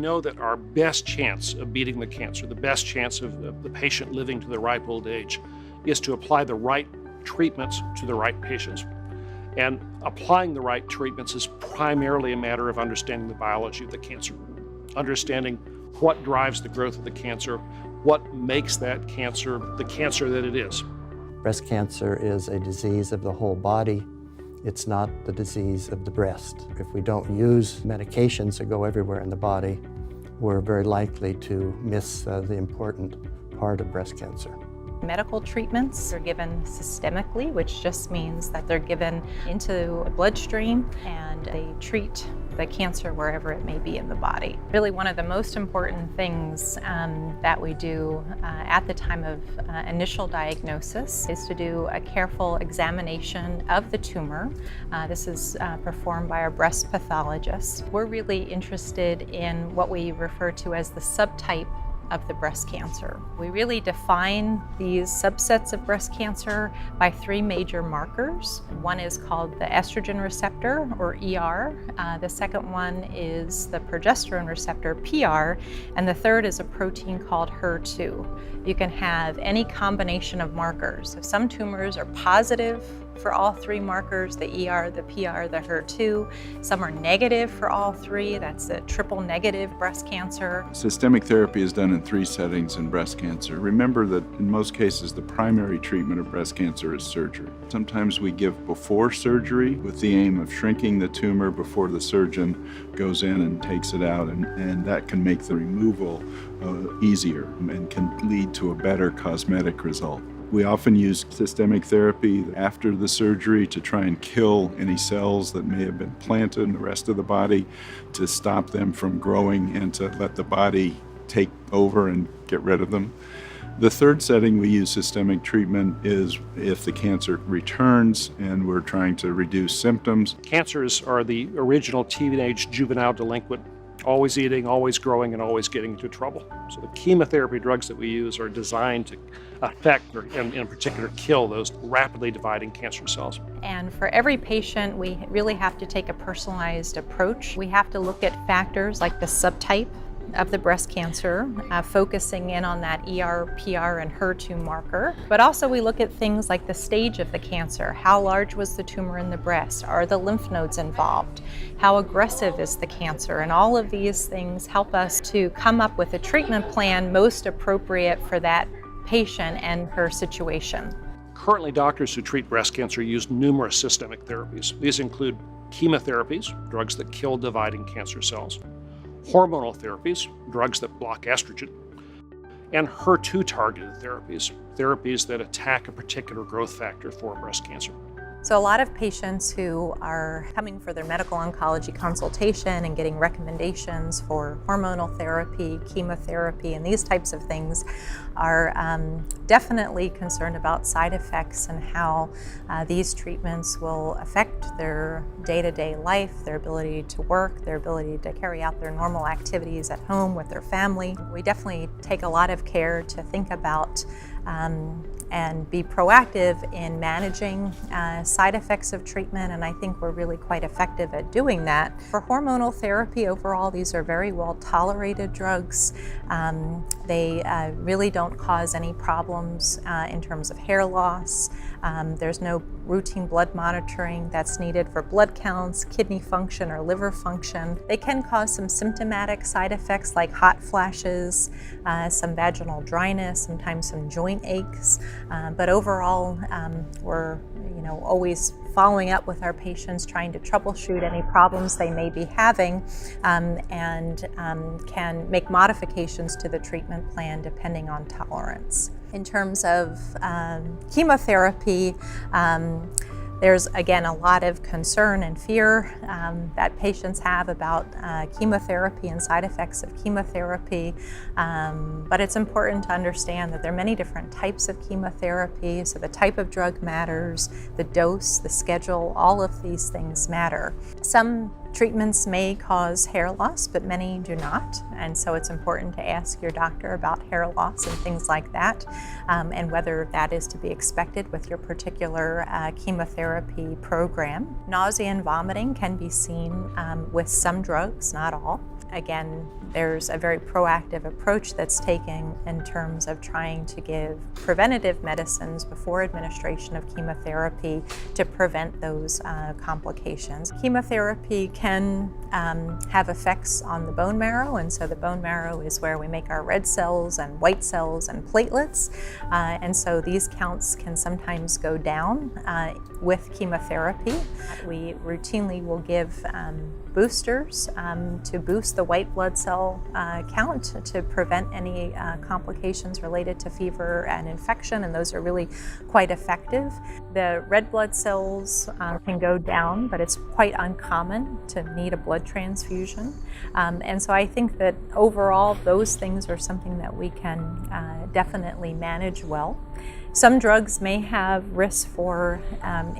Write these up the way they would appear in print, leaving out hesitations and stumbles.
know that our best chance of beating the cancer, the best chance of the patient living to the ripe old age, is to apply the right treatments to the right patients. And applying the right treatments is primarily a matter of understanding the biology of the cancer, understanding what drives the growth of the cancer, what makes that cancer the cancer that it is. Breast cancer is a disease of the whole body. It's not the disease of the breast. If we don't use medications that go everywhere in the body, we're very likely to miss the important part of breast cancer. Medical treatments are given systemically, which just means that they're given into the bloodstream and they treat the cancer wherever it may be in the body. Really one of the most important things that we do at the time of initial diagnosis is to do a careful examination of the tumor. This is performed by our breast pathologist. We're really interested in what we refer to as the subtype of the breast cancer. We really define these subsets of breast cancer by three major markers. One is called the estrogen receptor, or ER. The second one is the progesterone receptor, PR. And the third is a protein called HER2. You can have any combination of markers. So some tumors are positive for all three markers, the ER, the PR, the HER2. Some are negative for all three. That's a triple negative breast cancer. Systemic therapy is done in 3 settings in breast cancer. Remember that in most cases, the primary treatment of breast cancer is surgery. Sometimes we give before surgery with the aim of shrinking the tumor before the surgeon goes in and takes it out, and that can make the removal easier and can lead to a better cosmetic result. We often use systemic therapy after the surgery to try and kill any cells that may have been planted in the rest of the body, to stop them from growing and to let the body take over and get rid of them. The third setting we use systemic treatment is if the cancer returns and we're trying to reduce symptoms. Cancers are the original teenage juvenile delinquent, always eating, always growing, and always getting into trouble. So the chemotherapy drugs that we use are designed to affect, or in particular kill, those rapidly dividing cancer cells. And for every patient, we really have to take a personalized approach. We have to look at factors like the subtype of the breast cancer, focusing in on that ER, PR, and HER2 marker. But also we look at things like the stage of the cancer. How large was the tumor in the breast? Are the lymph nodes involved? How aggressive is the cancer? And all of these things help us to come up with a treatment plan most appropriate for that patient and her situation. Currently, doctors who treat breast cancer use numerous systemic therapies. These include chemotherapies, drugs that kill dividing cancer cells, hormonal therapies, drugs that block estrogen, and HER2-targeted therapies, therapies that attack a particular growth factor for breast cancer. So a lot of patients who are coming for their medical oncology consultation and getting recommendations for hormonal therapy, chemotherapy, and these types of things are definitely concerned about side effects and how these treatments will affect their day-to-day life, their ability to work, their ability to carry out their normal activities at home with their family. We definitely take a lot of care to think about and be proactive in managing side effects of treatment, and I think we're really quite effective at doing that. For hormonal therapy, overall, these are very well tolerated drugs. They really don't cause any problems in terms of hair loss. There's no routine blood monitoring that's needed for blood counts, kidney function, or liver function. They can cause some symptomatic side effects like hot flashes, some vaginal dryness, sometimes some joint aches. But overall, we're always following up with our patients, trying to troubleshoot any problems they may be having, and can make modifications to the treatment plan depending on tolerance. In terms of chemotherapy, there's, again, a lot of concern and fear that patients have about chemotherapy and side effects of chemotherapy, but it's important to understand that there are many different types of chemotherapy, so the type of drug matters, the dose, the schedule, all of these things matter. Some treatments may cause hair loss, but many do not, and so it's important to ask your doctor about hair loss and things like that, and whether that is to be expected with your particular chemotherapy program. Nausea and vomiting can be seen with some drugs, not all. Again, there's a very proactive approach that's taken in terms of trying to give preventative medicines before administration of chemotherapy to prevent those complications. Chemotherapy can have effects on the bone marrow, and so the bone marrow is where we make our red cells and white cells and platelets, and so these counts can sometimes go down with chemotherapy. We routinely will give boosters to boost the white blood cell count to prevent any complications related to fever and infection, and those are really quite effective. The red blood cells can go down, but it's quite uncommon to need a blood transfusion. And so I think that overall those things are something that we can definitely manage well. Some drugs may have risks for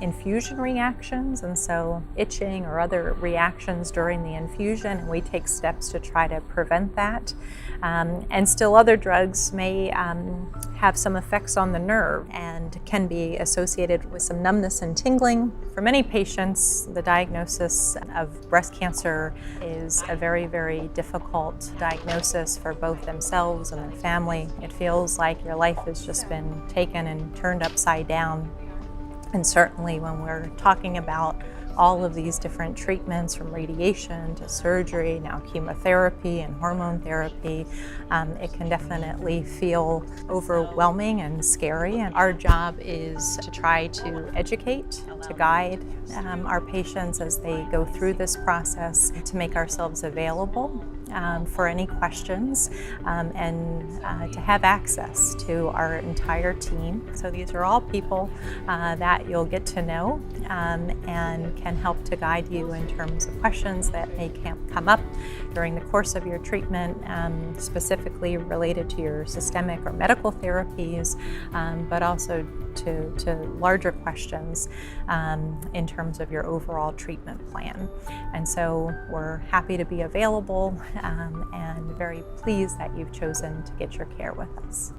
infusion reactions, and so itching or other reactions during the infusion, and we take steps to try to prevent that. And still other drugs may have some effects on the nerve and can be associated with some numbness and tingling. For many patients, the diagnosis of breast cancer is a very, very difficult diagnosis for both themselves and their family. It feels like your life has just been taken and turned upside down. And certainly when we're talking about all of these different treatments, from radiation to surgery, now chemotherapy and hormone therapy, it can definitely feel overwhelming and scary. And our job is to try to educate, to guide our patients as they go through this process, to make ourselves available for any questions, and to have access to our entire team. So these are all people that you'll get to know and can help to guide you in terms of questions that may come up during the course of your treatment, specifically related to your systemic or medical therapies, but also to larger questions in terms of your overall treatment plan. And so we're happy to be available and very pleased that you've chosen to get your care with us.